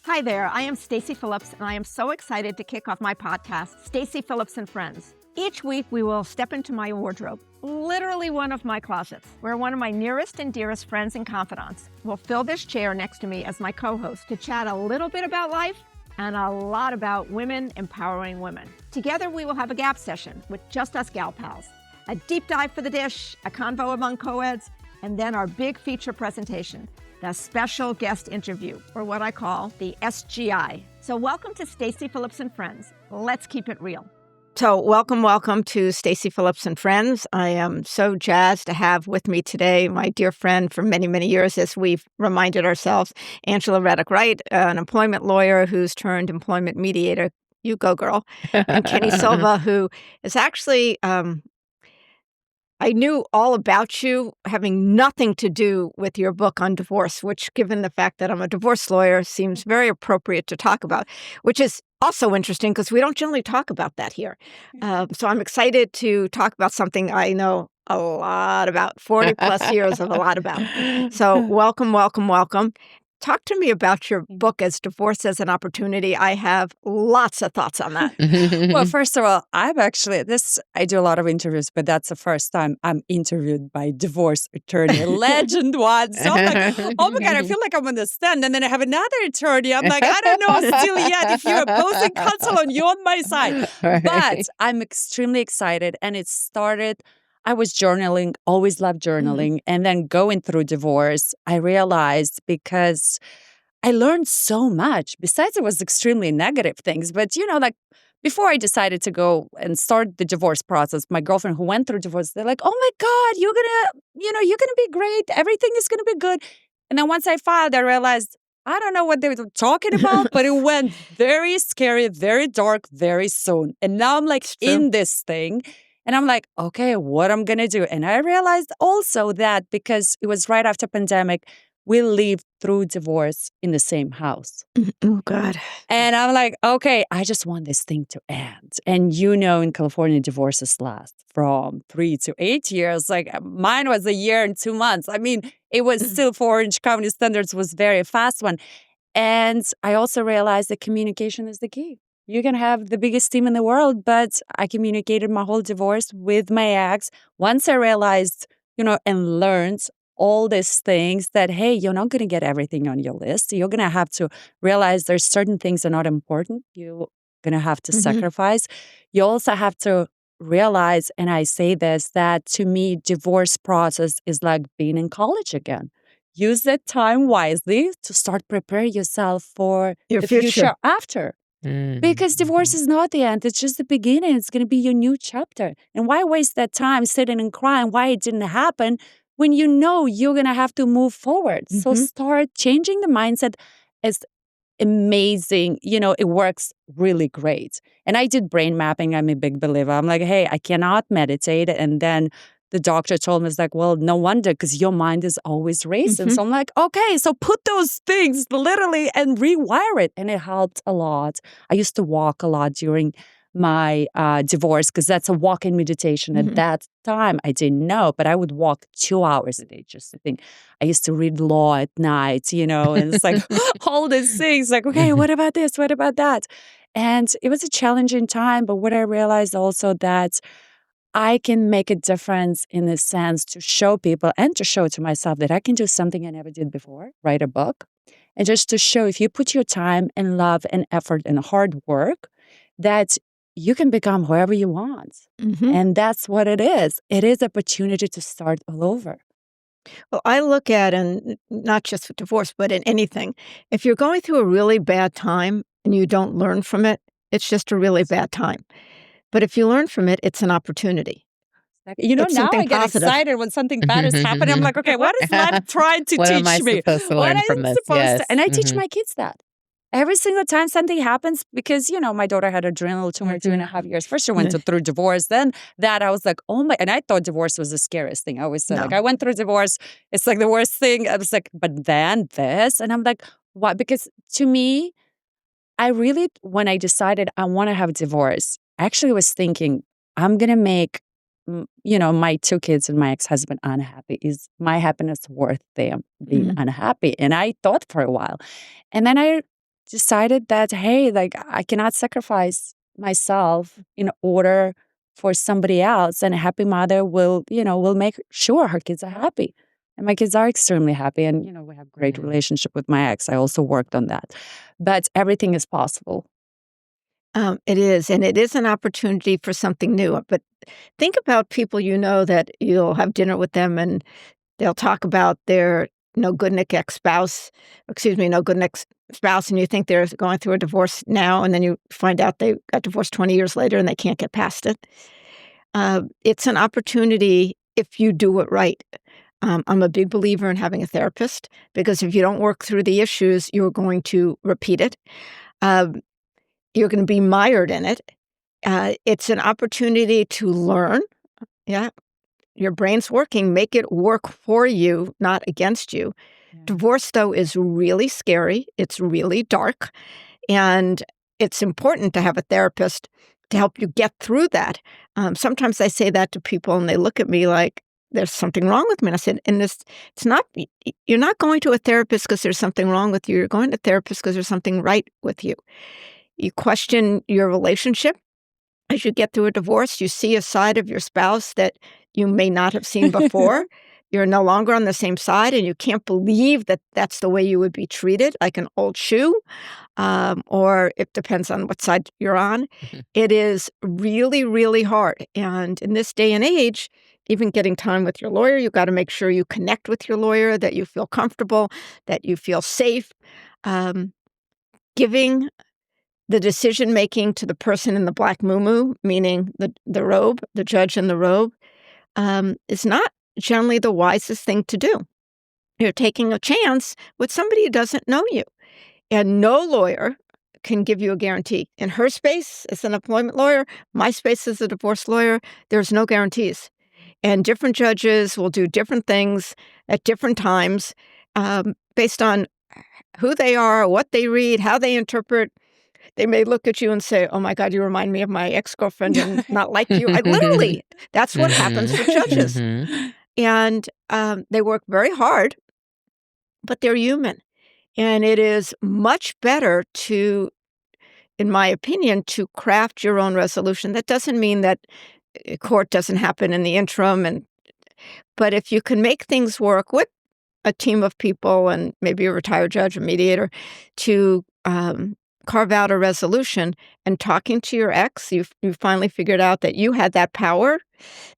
Hi there, I am Stacy Phillips, and I am so excited to kick off my podcast, Stacy Phillips and Friends. Each week, we will step into my wardrobe, literally one of my closets, where one of my nearest and dearest friends and confidants will fill this chair next to me as my co-host to chat a little bit about life and a lot about women empowering women. Together, we will have a gap session with just us gal pals, a deep dive for the dish, a convo among co-eds, and then our big feature presentation, the special guest interview, or what I call the SGI. So welcome to Stacy Phillips and Friends. Let's keep it real. So welcome to Stacy Phillips and Friends. I am so jazzed to have with me today my dear friend for many, many years, as we've reminded ourselves, Angela Reddock-Wright, an employment lawyer who's turned employment mediator. You go, girl. And Keni Silva, who is actually... I knew all about you having nothing to do with your book on divorce, which, given the fact that I'm a divorce lawyer, seems very appropriate to talk about, which is also interesting because we don't generally talk about that here. So I'm excited to talk about something I know a lot about, 40 plus years of a lot about. So welcome. Talk to me about your book as Divorce as an Opportunity. I have lots of thoughts on that. Well, first of all, I do a lot of interviews, but that's the first time I'm interviewed by a divorce attorney, legend one. So I'm like, oh my God, I feel like I'm on the stand. And then I have another attorney. I'm like, I don't know still yet if you're opposing counsel and you're on my side. Right. But I'm extremely excited. And it started... I was journaling, always loved journaling. And then going through divorce, I realized because I learned so much. Besides, it was extremely negative things. But, like before I decided to go and start the divorce process, my girlfriend who went through divorce, they're like, oh my God, you're gonna be great. Everything is gonna be good. And then once I filed, I realized, I don't know what they were talking about, but it went very scary, very dark, very soon. And now I'm like in this thing. And I'm like, okay, what I'm going to do? And I realized also that because it was right after pandemic, we lived through divorce in the same house. Oh, God. And I'm like, okay, I just want this thing to end. And in California, divorces last from 3 to 8 years. Like mine was 1 year and 2 months. I mean, it was still for Orange County standards was very fast one. And I also realized that communication is the key. You can have the biggest team in the world, but I communicated my whole divorce with my ex. Once I realized, and learned all these things that, hey, you're not going to get everything on your list. You're going to have to realize there's certain things that are not important. You're going to have to sacrifice. You also have to realize, and I say this, that to me, divorce process is like being in college again. Use that time wisely to start preparing yourself for Your the future. future after. Because divorce is not the end. It's just the beginning. It's going to be your new chapter. And why waste that time sitting and crying why it didn't happen when you know you're going to have to move forward? So start changing the mindset. It's amazing. It works really great. And I did brain mapping. I'm a big believer. I'm like, hey, I cannot meditate. And then the doctor told me, it's like, well, no wonder, because your mind is always racing. So I'm like, okay, so put those things literally and rewire it. And it helped a lot. I used to walk a lot during my divorce because that's a walk-in meditation. At that time, I didn't know, but I would walk 2 hours a day just to think. I used to read law at night, and it's like all these things like, okay, what about this? What about that? And it was a challenging time. But what I realized also that I can make a difference in the sense to show people and to show to myself that I can do something I never did before, write a book. And just to show if you put your time and love and effort and hard work, that you can become whoever you want. And that's what it is. It is opportunity to start all over. Well, I look at, and not just with divorce, but in anything, if you're going through a really bad time and you don't learn from it, it's just a really bad time. But if you learn from it, it's an opportunity. It's Now I something get positive. excited when something bad is happening. I'm like, okay, what is life trying to What teach am I me? supposed to What learn am from this? supposed Yes. to? And I teach my kids that. Every single time something happens, because, my daughter had adrenal tumor 2.5 years. First, she went through divorce. Then that I was like, oh my, and I thought divorce was the scariest thing. I always said, I went through divorce. It's like the worst thing. I was like, but then this. And I'm like, why? Because to me, when I decided I want to have divorce, I actually was thinking, I'm going to make, my 2 kids and my ex-husband unhappy. Is my happiness worth them being unhappy? And I thought for a while. And then I decided that, hey, like I cannot sacrifice myself in order for somebody else. And a happy mother will make sure her kids are happy. And my kids are extremely happy. And, we have great relationship with my ex. I also worked on that. But everything is possible. It is. And it is an opportunity for something new. But think about people that you'll have dinner with them and they'll talk about their no good Nick ex-spouse, no good Nick spouse, and you think they're going through a divorce now, and then you find out they got divorced 20 years later and they can't get past it. It's an opportunity if you do it right. I'm a big believer in having a therapist because if you don't work through the issues, you're going to repeat it. You're going to be mired in it. It's an opportunity to learn. Yeah. Your brain's working. Make it work for you, not against you. Yeah. Divorce, though, is really scary. It's really dark. And it's important to have a therapist to help you get through that. Sometimes I say that to people and they look at me like there's something wrong with me. And I said, you're not going to a therapist because there's something wrong with you. You're going to a therapist because there's something right with you. You question your relationship. As you get through a divorce, you see a side of your spouse that you may not have seen before. You're no longer on the same side, and you can't believe that that's the way you would be treated, like an old shoe, or it depends on what side you're on. It is really, really hard. And in this day and age, even getting time with your lawyer, you've got to make sure you connect with your lawyer, that you feel comfortable, that you feel safe. Giving the decision-making to the person in the black muumuu, meaning the robe, the judge in the robe, is not generally the wisest thing to do. You're taking a chance with somebody who doesn't know you. And no lawyer can give you a guarantee. In her space as an employment lawyer, my space as a divorce lawyer, there's no guarantees. And different judges will do different things at different times based on who they are, what they read, how they interpret. They may look at you and say, oh, my God, you remind me of my ex-girlfriend and not like you. That's what happens with judges. And they work very hard, but they're human. And it is much better to, in my opinion, to craft your own resolution. That doesn't mean that court doesn't happen in the interim. But if you can make things work with a team of people and maybe a retired judge, a mediator, to carve out a resolution, and talking to your ex, you finally figured out that you had that power,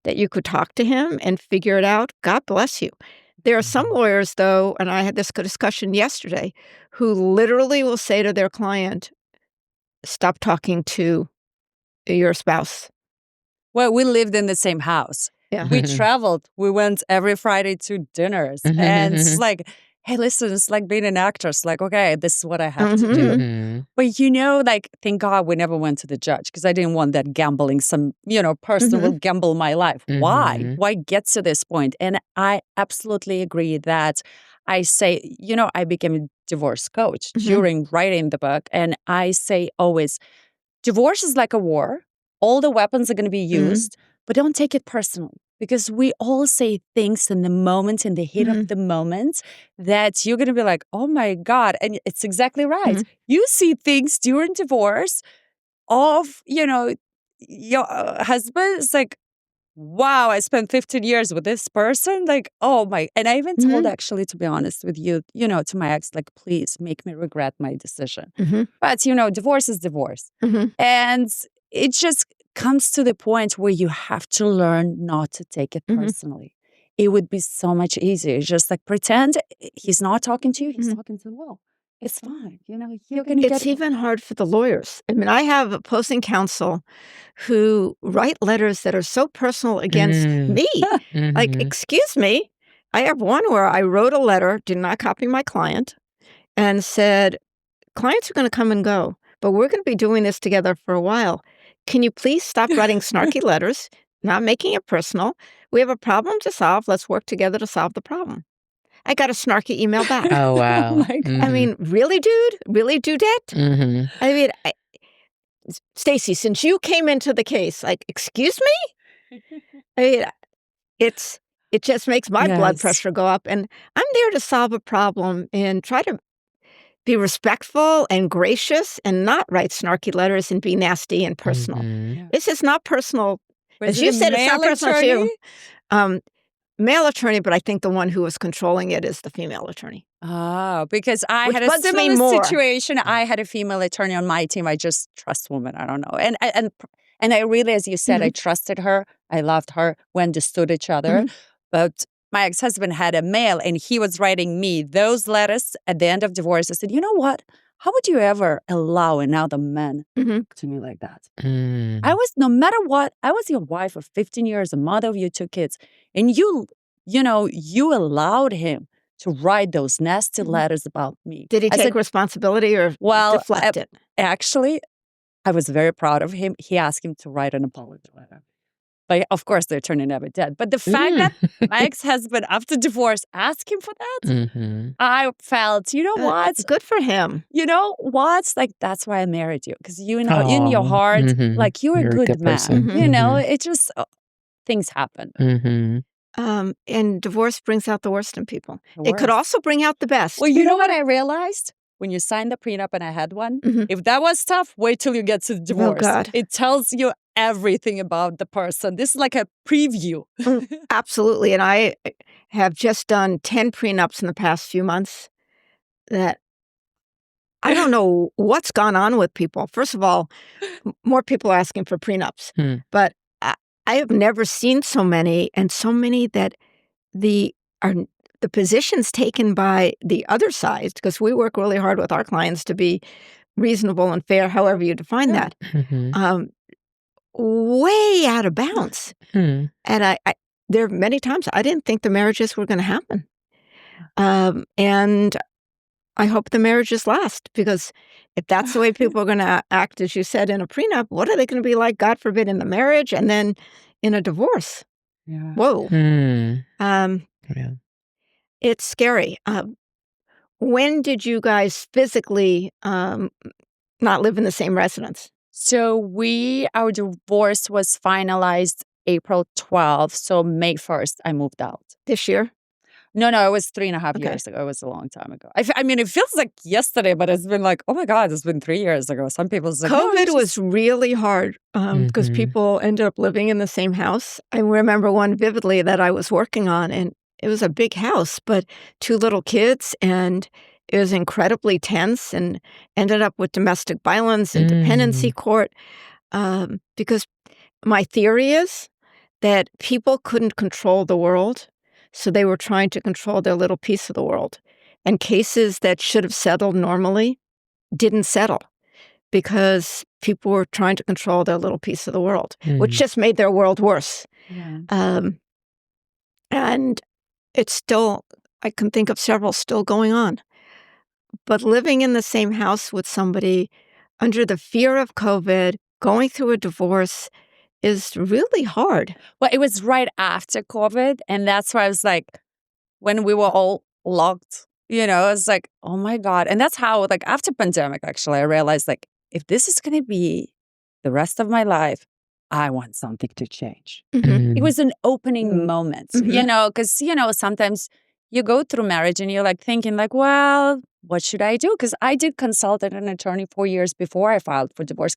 that you could talk to him and figure it out. God bless you. There are some lawyers, though, and I had this discussion yesterday, who literally will say to their client, stop talking to your spouse. Well, we lived in the same house. Yeah. We traveled. We went every Friday to dinners. And it's like, hey, listen, it's like being an actress. Like, okay, this is what I have to do. But, thank God we never went to the judge because I didn't want that gambling. Some, person will gamble my life. Why? Why get to this point? And I absolutely agree that I say, I became a divorce coach during writing the book. And I say always, divorce is like a war. All the weapons are going to be used, but don't take it personally. Because we all say things in the moment, in the heat of the moment, that you're going to be like, oh my God. And it's exactly right. You see things during divorce of, your husband. It's like, wow, I spent 15 years with this person. Like, oh my. And I even told, actually, to be honest with you, to my ex, like, please make me regret my decision. But, divorce is divorce. And it just comes to the point where you have to learn not to take it personally. It would be so much easier. Just like pretend he's not talking to you, he's talking to the wall. It's fine. You're going to get It's even hard for the lawyers. I mean, I have opposing counsel who write letters that are so personal against me. Like, excuse me. I have one where I wrote a letter, did not copy my client, and said, clients are going to come and go, but we're going to be doing this together for a while. Can you please stop writing snarky letters, not making it personal? We have a problem to solve. Let's work together to solve the problem. I got a snarky email back. Oh, wow. Oh my God. I mean, really, dude? Really, dudette? I mean, Stacy, since you came into the case, like, excuse me? I mean, it just makes my blood pressure go up. And I'm there to solve a problem and try to be respectful and gracious and not write snarky letters and be nasty and personal. Mhm. This is not personal. Was As it you a said, it's not male personal to attorney? you. Male attorney, but I think the one who was controlling it is the female attorney. Oh, because I Which had a bugs me similar more. situation. I had a female attorney on my team. I just trust women. I don't know. And I really, as you said, I trusted her. I loved her. We understood each other. But my ex-husband had a male, and he was writing me those letters at the end of divorce. I said, you know what? How would you ever allow another man to me like that? I was, no matter what, I was your wife of 15 years, a mother of your 2 kids. And you allowed him to write those nasty letters about me. Did he take responsibility or deflect it? Actually, I was very proud of him. He asked him to write an apology letter. But of course, the attorney never did. But the fact that my ex-husband, after divorce, asked him for that, I felt, you know what? Good for him. You know what? Like, that's why I married you. Because, you know, in your heart, like, you're a good man. person. You know, it just, things happen. And divorce brings out the worst in people. The It could worst. also bring out the best. Well, you know what I realized? When you signed the prenup and I had one, if that was tough, wait till you get to the divorce. God. It tells you everything about the person. This is like a preview. Absolutely. And I have just done 10 prenups in the past few months that I don't know what's gone on with people. First of all, more people are asking for prenups. But I have never seen so many, and so many that the positions taken by the other side, because we work really hard with our clients to be reasonable and fair, however you define that, way out of bounds. And there are many times I didn't think the marriages were going to happen. And I hope the marriages last, because if that's the way people are going to act, as you said, in a prenup, what are they going to be like, God forbid, in the marriage and then in a divorce? Yeah. Whoa. It's scary. When did you guys physically not live in the same residence? So our divorce was finalized April 12th. So May 1st, I moved out. This year? No, it was 3.5 years ago. It was a long time ago. I mean, it feels like yesterday, but it's been like, oh my God, it's been 3 years ago. Some people say, COVID was really hard because people ended up living in the same house. I remember one vividly that I was working on, and it was a big house, but 2 little kids, and it was incredibly tense and ended up with domestic violence and dependency court because my theory is that people couldn't control the world. So they were trying to control their little piece of the world. And cases that should have settled normally didn't settle because people were trying to control their little piece of the world, which just made their world worse. And it's still, I can think of several still going on. But living in the same house with somebody under the fear of COVID, going through a divorce, is really hard. Well, it was right after COVID. And that's why I was like, when we were all locked, you know, it's like, oh my God. And that's how, like, after pandemic, actually, I realized, like, if this is going to be the rest of my life, I want something to change. It was an opening moment, you know, because, you know, sometimes you go through marriage and you're like thinking like, well, what should I do? Because I did consult an attorney 4 years before I filed for divorce.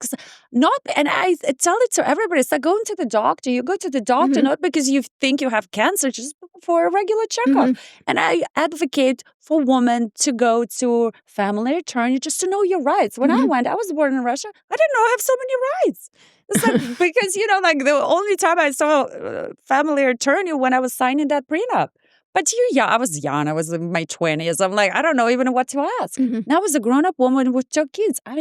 And I tell it to everybody. It's like going to the doctor. You go to the doctor not because you think you have cancer, just for a regular checkup. And I advocate for women to go to family attorney just to know your rights. When I went, I was born in Russia. I didn't know I have so many rights. It's like, because, you know, like the only time I saw a family attorney when I was signing that prenup. But I was young. I was in my 20s. I'm like, I don't know even what to ask. Now, as a grown-up woman with 2 kids, I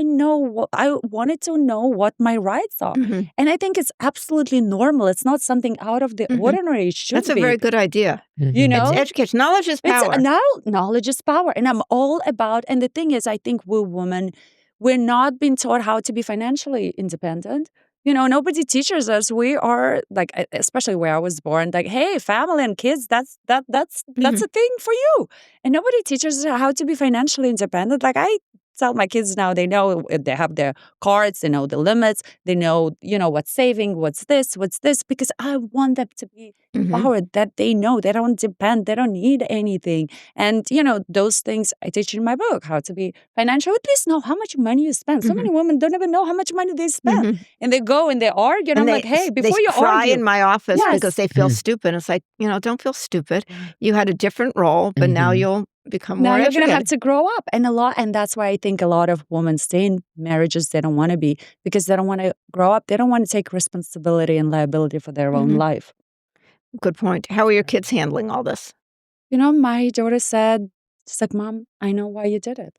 wanted to know what my rights are. And I think it's absolutely normal. It's not something out of the ordinary. It should That's a very good idea. You know? It's education. Knowledge is power. Knowledge is power. And I'm all about, and the thing is, I think we're women, we're not being taught how to be financially independent. You know, nobody teaches us. We are like, especially where I was born, like, hey, family and kids, that's a thing for you. And nobody teaches us how to be financially independent. Like, I tell my kids now, they know they have their cards, they know the limits, they know, what's saving, what's this, because I want them to be empowered, that they know they don't depend, they don't need anything. And, those things I teach in my book, how to be financial, at least know how much money you spend. So many women don't even know how much money they spend. And they go and they argue. And I'm like, hey, before you cry argue. in my office because they feel stupid. It's like, don't feel stupid. You had a different role, but now you'll become more educated. Now you're going to have to grow up. And that's why I think a lot of women stay in marriages they don't want to be, because they don't want to grow up. They don't want to take responsibility and liability for their own life. Good point. How are your kids handling all this? My daughter said, she's like, Mom, I know why you did it.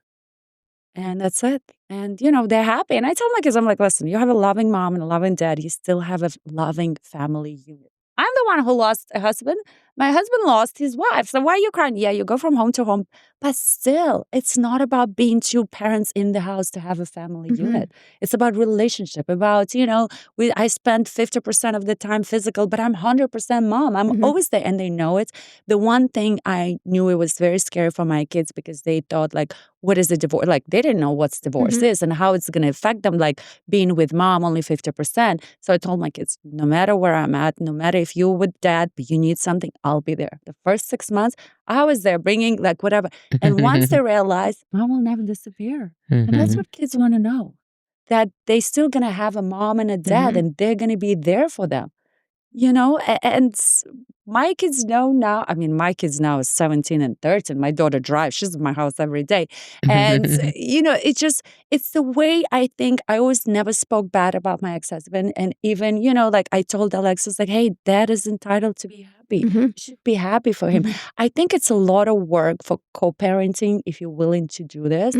And that's it. And, they're happy. And I tell my kids, I'm like, listen, you have a loving mom and a loving dad. You still have a loving family unit. I'm the one who lost a husband. My husband lost his wife. So why are you crying? Yeah, you go from home to home. But still, it's not about being two parents in the house to have a family unit. It's about relationship, about, I spend 50% of the time physical, but I'm 100% mom. I'm always there. And they know it. The one thing I knew, it was very scary for my kids, because they thought, like, what is a divorce? Like, they didn't know what divorce is and how it's going to affect them, like being with mom only 50%. So I told my kids, no matter where I'm at, no matter if you're with dad, but you need something, I'll be there. The first 6 months, I was there bringing like whatever. And once they realize, mom will never disappear. And that's what kids want to know, that they still going to have a mom and a dad and they're going to be there for them. And my kids know now. I mean, my kids now is 17 and 13. My daughter drives. She's in my house every day. And, it's the way I think. I always never spoke bad about my ex-husband. And even, like I told Alexis, like, hey, dad is entitled to be happy. You should be happy for him. I think it's a lot of work for co-parenting if you're willing to do this.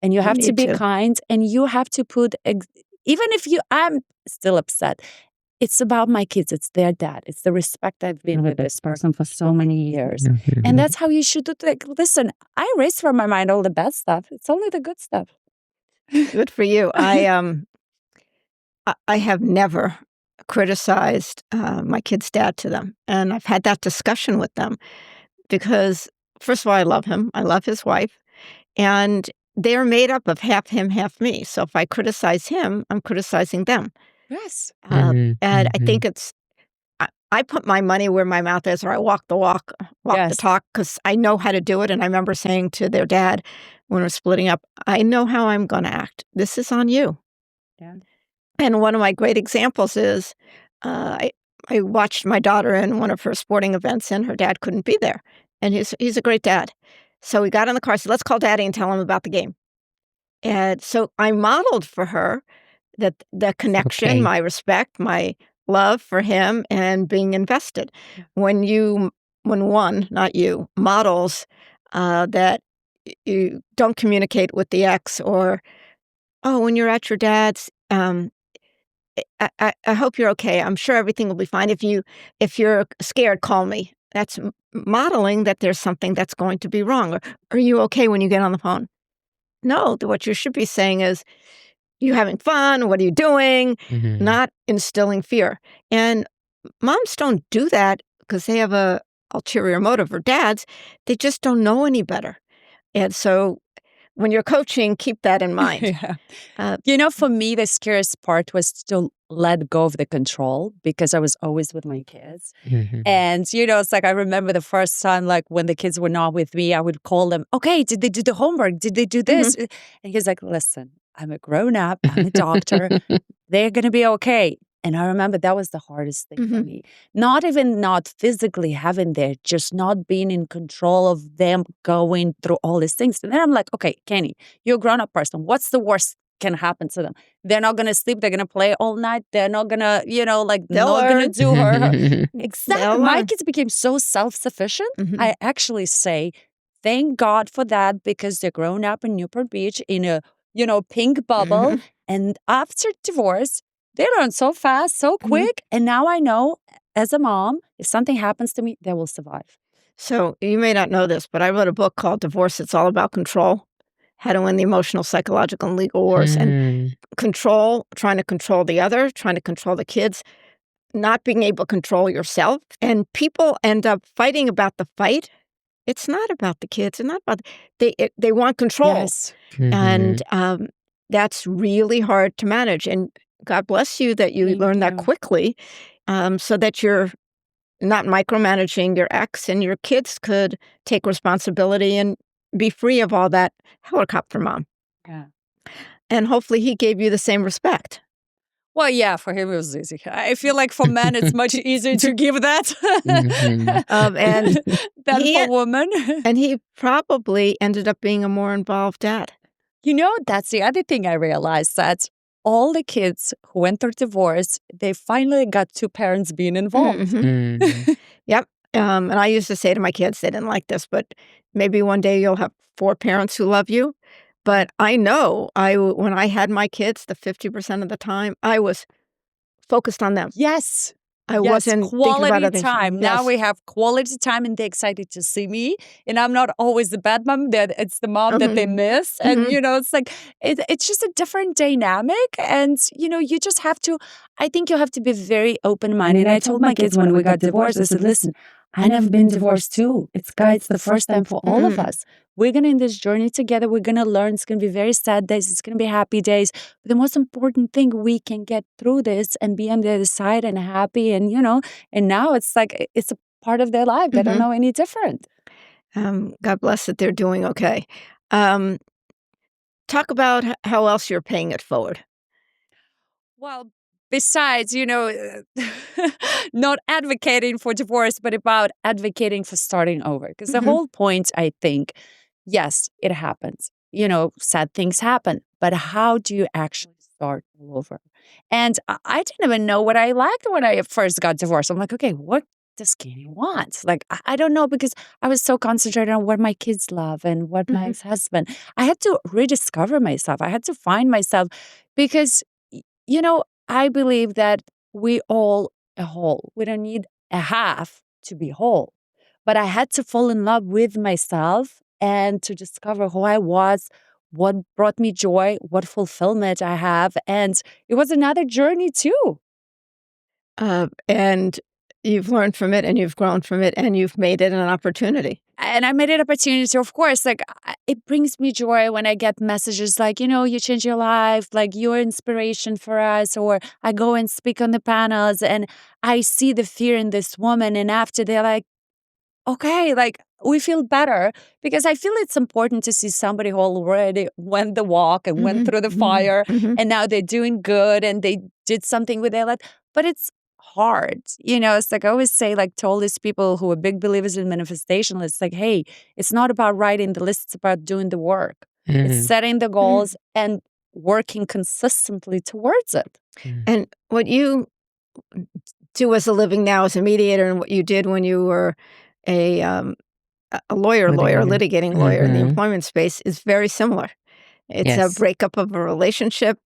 And you have to be kind, and you have to put, even if I'm still upset. It's about my kids. It's their dad. It's the respect I've been with this person for so many years. And that's how you should do it. Like, listen, I erase from my mind all the bad stuff. It's only the good stuff. Good for you. I have never criticized my kid's dad to them. And I've had that discussion with them because, first of all, I love him. I love his wife. And they're made up of half him, half me. So if I criticize him, I'm criticizing them. Yes. And I think I put my money where my mouth is, or I walk the walk, the talk, because I know how to do it. And I remember saying to their dad when we're splitting up, I know how I'm going to act. This is on you. Yeah. And one of my great examples is I watched my daughter in one of her sporting events, and her dad couldn't be there. And he's a great dad. So we got in the car, said, let's call Daddy and tell him about the game. And so I modeled for her that the connection, my respect, my love for him, and being invested. When one, not you, models that you don't communicate with the ex, or, oh, when you're at your dad's, I hope you're okay. I'm sure everything will be fine. If you're scared, call me. That's modeling that there's something that's going to be wrong. Or, are you okay when you get on the phone? No, what you should be saying is, you having fun? What are you doing? Not instilling fear. And moms don't do that because they have a ulterior motive, or dads, they just don't know any better. And so when you're coaching, keep that in mind. For me, the scariest part was to let go of the control, because I was always with my kids. And, it's like, I remember the first time, like when the kids were not with me, I would call them, okay, did they do the homework? Did they do this? And he's like, listen, I'm a grown up. I'm a doctor. They're going to be okay. And I remember that was the hardest thing for me. Not physically having there, just not being in control of them going through all these things. And then I'm like, okay, Keni, you're a grown-up person. What's the worst can happen to them? They're not going to sleep. They're going to play all night. They're not going to, not going to do her. Exactly. My kids became so self-sufficient. I actually say, thank God for that, because they're grown up in Newport Beach in a, pink bubble. And after divorce, they learn so fast, so quick. And now I know, as a mom, if something happens to me, they will survive. So you may not know this, but I wrote a book called Divorce, It's All About Control. How to Win the Emotional, Psychological, and Legal Wars. And control, trying to control the other, trying to control the kids, not being able to control yourself. And people end up fighting about the fight it's not about the kids. It's not about they want control. Yes. And that's really hard to manage. And God bless you that you Thank learned that you. quickly, so that you're not micromanaging your ex and your kids could take responsibility and be free of all that helicopter mom. Yeah. And hopefully he gave you the same respect. Well, yeah, for him it was easy. I feel like for men it's much easier to give that And than he- for women. And he probably ended up being a more involved dad. You know, that's the other thing I realized, that all the kids who went through divorce, they finally got two parents being involved. Yep. And I used to say to my kids, they didn't like this, but maybe one day you'll have 4 parents who love you. But I know when I had my kids, the 50% of the time, I was focused on them. Yes. I wasn't thinking about quality other things. time. Now we have quality time and they're excited to see me. And I'm not always the bad mom. It's the mom that they miss. And, it's like, it's just a different dynamic. And, you just have to, I think you have to be very open-minded. And I told my kids when we got divorced, I said, listen, I never been divorced too. It's the first time for all of us. We're going to in this journey together. We're going to learn. It's going to be very sad days. It's going to be happy days. But the most important thing, we can get through this and be on the other side and happy. And, and now it's like, it's a part of their life. They don't know any different. God bless that they're doing okay. Talk about how else you're paying it forward. Well, besides, not advocating for divorce, but about advocating for starting over. Because the whole point, I think, yes, it happens. Sad things happen. But how do you actually start all over? And I didn't even know what I liked when I first got divorced. I'm like, okay, what does Keni want? Like, I don't know, because I was so concentrated on what my kids love and what my ex-husband. I had to rediscover myself. I had to find myself because, I believe that we all a whole. We don't need a half to be whole. But I had to fall in love with myself and to discover who I was, what brought me joy, what fulfillment I have. And it was another journey too. And you've learned from it and you've grown from it and you've made it an opportunity. And I made it an opportunity. Of course, like, it brings me joy when I get messages like, you change your life, like you're inspiration for us. Or I go and speak on the panels and I see the fear in this woman. And after they're like, okay, like we feel better, because I feel it's important to see somebody who already went the walk and went through the fire and now they're doing good and they did something with their life. But it's hard. It's like I always say, like, to all these people who are big believers in manifestation, it's like, hey, it's not about writing the list, it's about doing the work. It's setting the goals and working consistently towards it. And what you do as a living now as a mediator and what you did when you were a litigating lawyer in the employment space is very similar. It's a breakup of a relationship,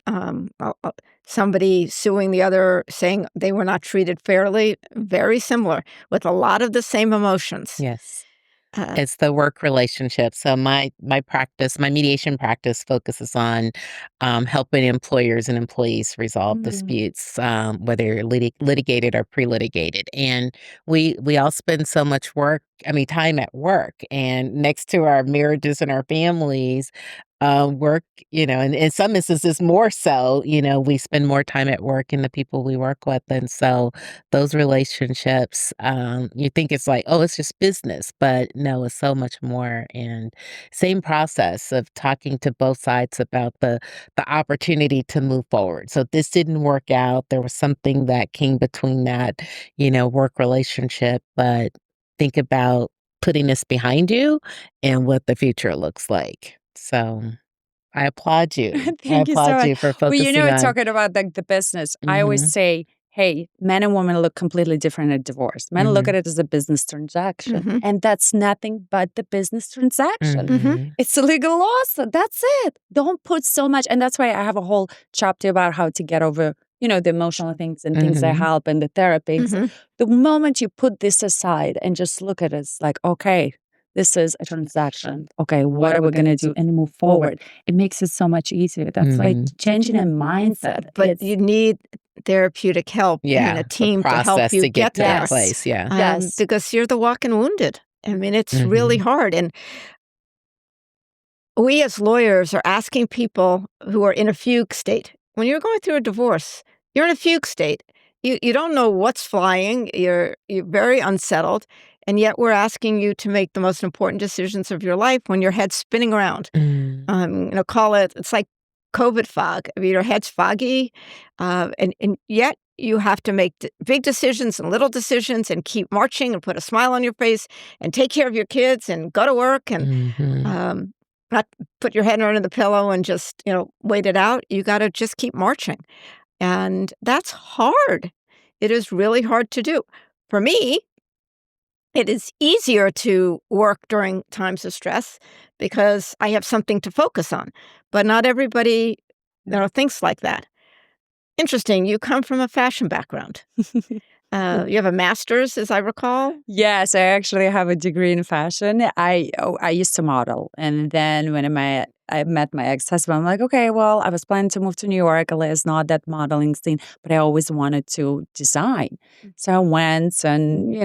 somebody suing the other, saying they were not treated fairly, very similar, with a lot of the same emotions. Yes. It's the work relationship. So my mediation practice focuses on helping employers and employees resolve disputes, whether litigated or pre-litigated. And we all spend so much time at work, and next to our marriages and our families, work, and in some instances more so, we spend more time at work and the people we work with. And so those relationships, you think it's like, oh, it's just business, but no, it's so much more. And same process of talking to both sides about the opportunity to move forward. So this didn't work out. There was something that came between that, work relationship, but think about putting this behind you and what the future looks like. So I applaud you. Thank you so much. You for focusing on... talking about like the business, I always say, hey, men and women look completely different at divorce. Men look at it as a business transaction. And that's nothing but the business transaction. It's a legal loss. That's it. Don't put so much. And that's why I have a whole chapter about how to get over, the emotional things and things that help and the therapy. The moment you put this aside and just look at it as like, okay, this is a transaction. Okay, what are we going to do? And move forward. It makes it so much easier. That's like changing a mindset. But you need therapeutic help and a team to help you to get to there. that place. Yes. Because you're the walking wounded. I mean, it's really hard. And we as lawyers are asking people who are in a fugue state. When you're going through a divorce, you're in a fugue state. You don't know what's flying. You're very unsettled. And yet we're asking you to make the most important decisions of your life when your head's spinning around. Call it's like COVID fog. I mean, your head's foggy. And yet you have to make big decisions and little decisions and keep marching and put a smile on your face and take care of your kids and go to work and not put your head under the pillow and just, wait it out. You got to just keep marching. And that's hard. It is really hard to do. For me, it is easier to work during times of stress because I have something to focus on. But not everybody, thinks like that. Interesting. You come from a fashion background. You have a master's, as I recall. Yes, I actually have a degree in fashion. I used to model. And then when I met my ex-husband, I'm like, okay, well, I was planning to move to New York. LA is not that modeling scene, but I always wanted to design. So I went and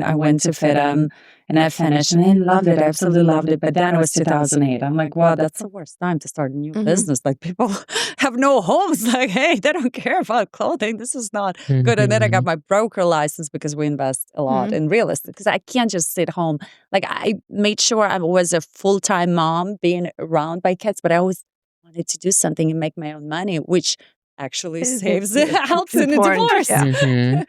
I went to FITM and I finished and I loved it. I absolutely loved it. But then it was 2008. I'm like, well, that's the worst time to start a new business. Like people have no homes. Like, hey, they don't care about clothing. This is not good. And then I got my broker license because we invest a lot in real estate because I can't just sit home. Like I made sure I was a full-time mom being around by kids, but I always wanted to do something and make my own money, which actually helps in a divorce. Yeah.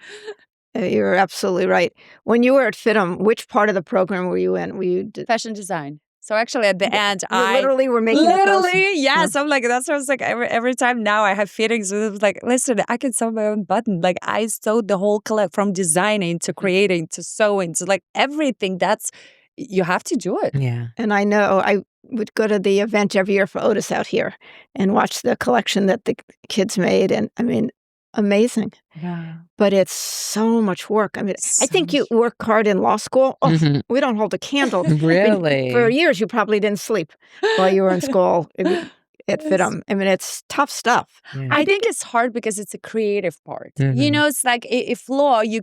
You're absolutely right. When you were at FITM, which part of the program were you in? Were you fashion design? So actually, at the end, I literally were making yes. I'm like, that's what I was like. Every time now, I have fittings. It was like, listen, I can sew my own button. Like I sewed the whole collect from designing to creating to sewing to like everything. You have to do it. Yeah. And I know I would go to the event every year for Otis out here and watch the collection that the kids made. And I mean, amazing. Yeah. But it's so much work. I mean, I think you work hard in law school. Oh, we don't hold a candle. Really? I mean, for years, you probably didn't sleep while you were in school at FITM. I mean, it's tough stuff. Yeah. I think it's hard because it's a creative part. It's like if law, you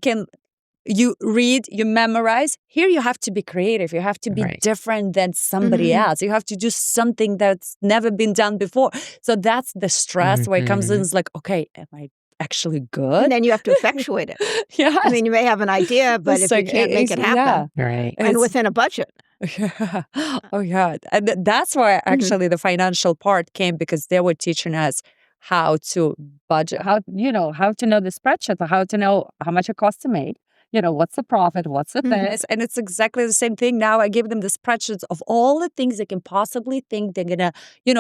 read, you memorize. Here you have to be creative. You have to be different than somebody else. You have to do something that's never been done before. So that's the stress where it comes in. It's like, okay, am I actually good? And then you have to effectuate it. Yeah. I mean, you may have an idea, but if you can't make it happen. Yeah. Right. And within a budget. Yeah. Oh, yeah. And that's why actually the financial part came because they were teaching us how to budget, how to know the spreadsheet, how to know how much it costs to make. What's the profit? What's the this? And it's exactly the same thing. Now I give them the spreadsheets of all the things they can possibly think they're going to,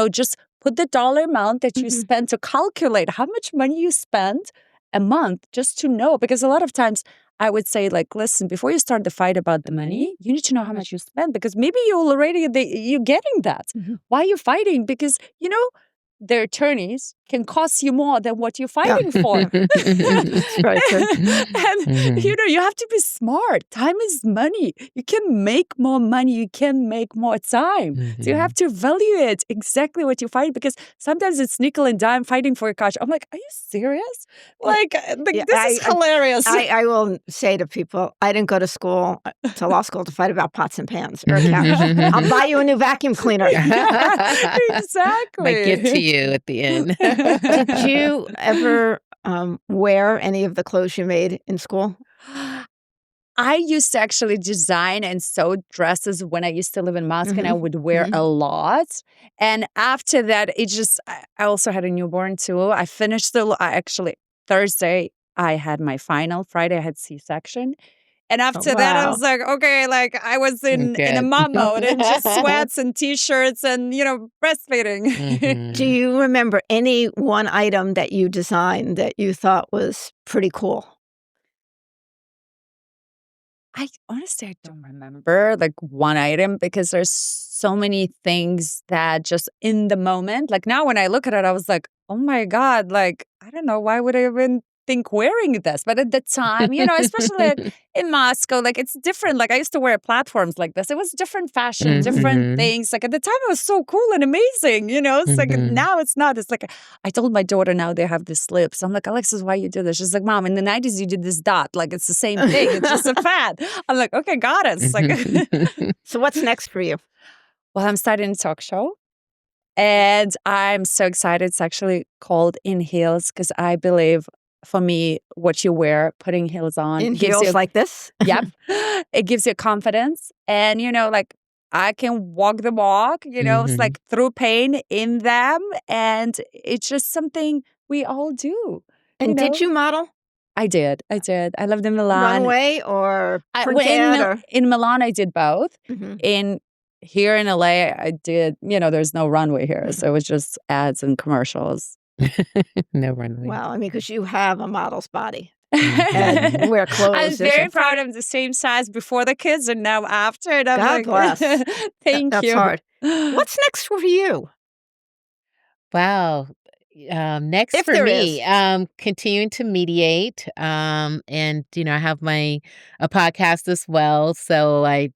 just put the dollar amount that you spend to calculate how much money you spend a month just to know. Because a lot of times I would say, like, listen, before you start the fight about the money, you need to know how much you spend because maybe you're getting that. Why are you fighting? Because, their attorneys can cost you more than what you're fighting for. That's right. And, you have to be smart. Time is money. You can make more money. You can make more time. So you have to evaluate exactly what you fight because sometimes it's nickel and dime fighting for a couch. I'm like, are you serious? This is hilarious. I will say to people, I didn't go to law school to fight about pots and pans or a couch. I'll buy you a new vacuum cleaner. Exactly. My gift to you at the end. Did you ever wear any of the clothes you made in school? I used to actually design and sew dresses when I used to live in Moscow and I would wear a lot. And after that, I also had a newborn too. I finished Thursday, I had my final. Friday, I had C-section. And after that, I was like, okay, like I was in a mom mode and just sweats and T-shirts and, breastfeeding. Do you remember any one item that you designed that you thought was pretty cool? I don't remember like one item because there's so many things that just in the moment, like now when I look at it, I was like, oh my God, like, I don't know, why would I even think wearing this. But at the time, especially in Moscow, like it's different. Like I used to wear platforms like this. It was different fashion, different things. Like at the time, it was so cool and amazing. It's like now it's not. It's like I told my daughter now they have this slips. I'm like, Alexis, why you do this? She's like, Mom, in the 90s you did this dot. Like it's the same thing. It's just a fad. I'm like, okay, got it. It's like, So what's next for you? well, I'm starting a talk show. And I'm so excited. It's actually called In Heels because I believe for me, what you wear, putting heels on. In heels like this? Yep. It gives you confidence. And, like I can walk the walk, it's like through pain in them. And it's just something we all do. And did you model? I did. I lived in Milan. Runway or printed? In Milan, I did both. Mm-hmm. Here in LA, I did, there's no runway here. So it was just ads and commercials. No runway. Wow. I mean, because you have a model's body. And wear clothes. I was very proud of the same size before the kids and now after. And I'm God bless. Thank you. That's hard. What's next for you? Wow. Next If for there me, is. continuing to mediate. And, I have a podcast as well. So I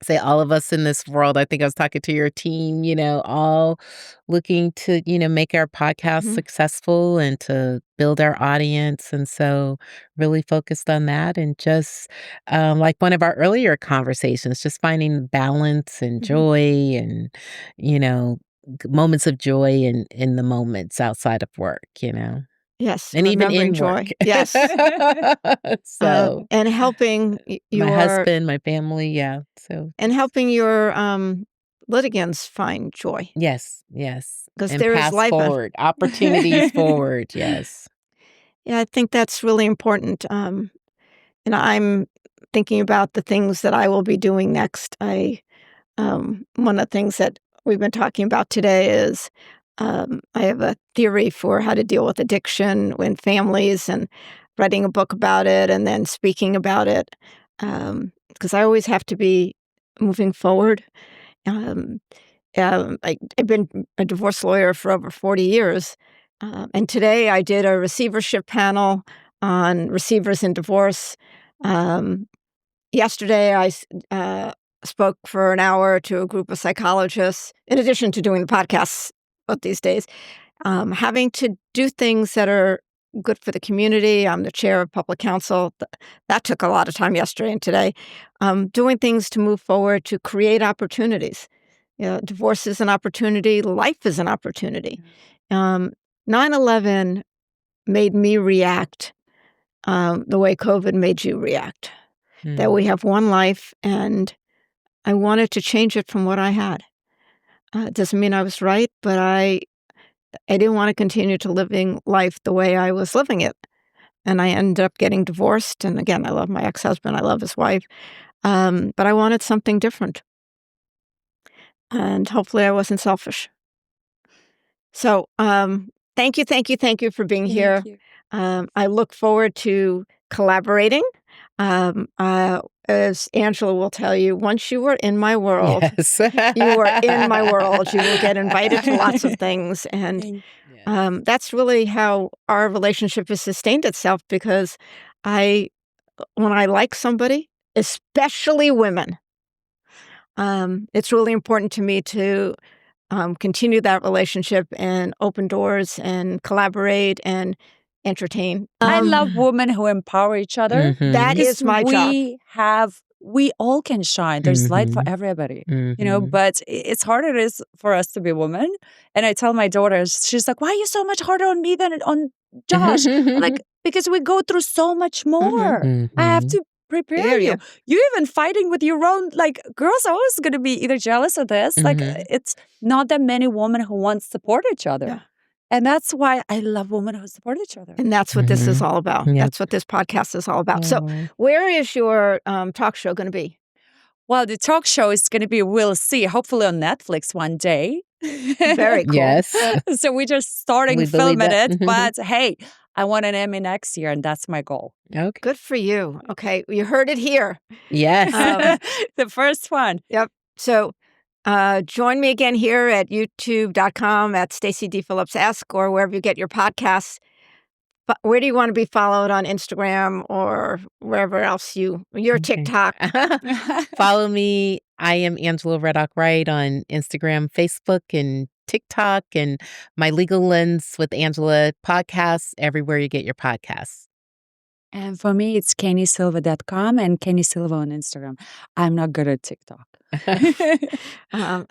say all of us in this world, I think I was talking to your team, all looking to, make our podcast successful and to build our audience. And so really focused on that and just like one of our earlier conversations, just finding balance and joy and, moments of joy in the moments outside of work, Yes, and even in joy. work. Yes. So and helping my husband, my family, yeah. So and helping your litigants find joy. Yes, Because and there is pass life forward, opportunities forward. Yes. Yeah, I think that's really important. And I'm thinking about the things that I will be doing next. One of the things that we've been talking about today is I have a theory for how to deal with addiction in families and writing a book about it and then speaking about it. Because I always have to be moving forward. I've been a divorce lawyer for over 40 years. And today I did a receivership panel on receivers in divorce. Yesterday I spoke for an hour to a group of psychologists, in addition to doing the podcasts both these days, having to do things that are good for the community. I'm the chair of public counsel. That took a lot of time yesterday and today. Doing things to move forward, to create opportunities. Divorce is an opportunity. Life is an opportunity. 9/11 made me react the way COVID made you react. That we have one life, and I wanted to change it from what I had. It doesn't mean I was right, but I didn't want to continue to living life the way I was living it. And I ended up getting divorced. And again, I love my ex-husband. I love his wife. But I wanted something different. And hopefully I wasn't selfish. So thank you for being here. I look forward to collaborating. As Angela will tell you, once you are in my world, yes. you are in my world. You will get invited to lots of things. And that's really how our relationship has sustained itself, because when I like somebody, especially women, it's really important to me to continue that relationship and open doors and collaborate and entertain. I love women who empower each other. That is my job. We all can shine. There's light for everybody, but it's harder it is for us to be women. And I tell my daughters, she's like, why are you so much harder on me than on Josh? I'm like, because we go through so much more. I have to prepare you. You're even fighting with your own, girls are always going to be either jealous of this. It's not that many women who want to support each other. Yeah. And that's why I love women who support each other. And that's what this is all about. Yep. That's what this podcast is all about. So where is your talk show going to be? Well, the talk show is going to be, we'll see, hopefully on Netflix one day. Very cool. Yes. So we're just starting filming it. But hey, I want an Emmy next year, and that's my goal. Okay. Good for you. Okay. You heard it here. Yes. The first one. Yep. So join me again here at youtube.com at Stacy D. Phillips Ask, or wherever you get your podcasts. where do you want to be followed on Instagram or wherever else your TikTok? Follow me. I am Angela Reddock-Wright on Instagram, Facebook, and TikTok, and my Legal Lens with Angela podcasts everywhere you get your podcasts. And for me, it's KeniSilva.com and Keni Silva on Instagram. I'm not good at TikTok.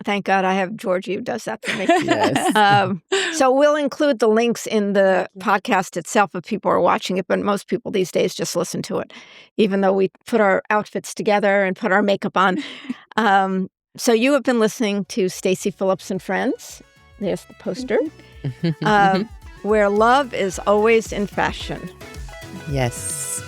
Thank God I have Georgie who does that for me. Yes. So we'll include the links in the podcast itself if people are watching it, but most people these days just listen to it, even though we put our outfits together and put our makeup on. So you have been listening to Stacy Phillips and Friends. There's the poster. Where love is always in fashion. Yes.